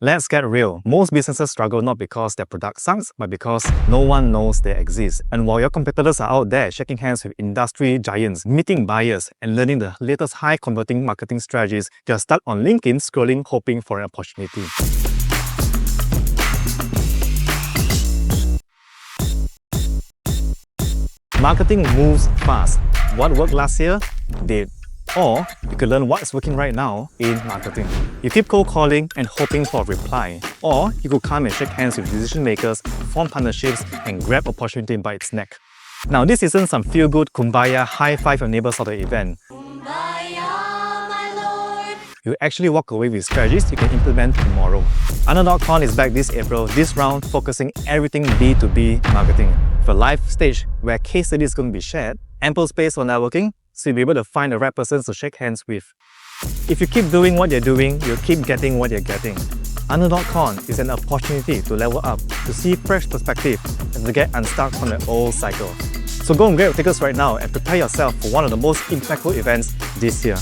Let's get real. Most businesses struggle not because their product sucks, but because no one knows they exist. And while your competitors are out there shaking hands with industry giants, meeting buyers, and learning the latest high-converting marketing strategies, you're stuck on LinkedIn scrolling, hoping for an opportunity. Marketing moves fast. What worked last year did. Or you could learn what's working right now in marketing. You keep cold calling and hoping for a reply. Or you could come and shake hands with decision makers, form partnerships, and grab opportunity by its neck. Now, this isn't some feel-good kumbaya high-five your neighbor sort of event. You actually walk away with strategies you can implement tomorrow. Underdog Con is back this April, this round focusing everything B2B marketing. For a live stage where case studies is going to be shared, ample space for networking, so you'll be able to find the right person to shake hands with. If you keep doing what you're doing, you'll keep getting what you're getting. Underdog Con is an opportunity to level up, to see fresh perspective, and to get unstuck from the old cycle. So go and grab your tickets right now and prepare yourself for one of the most impactful events this year.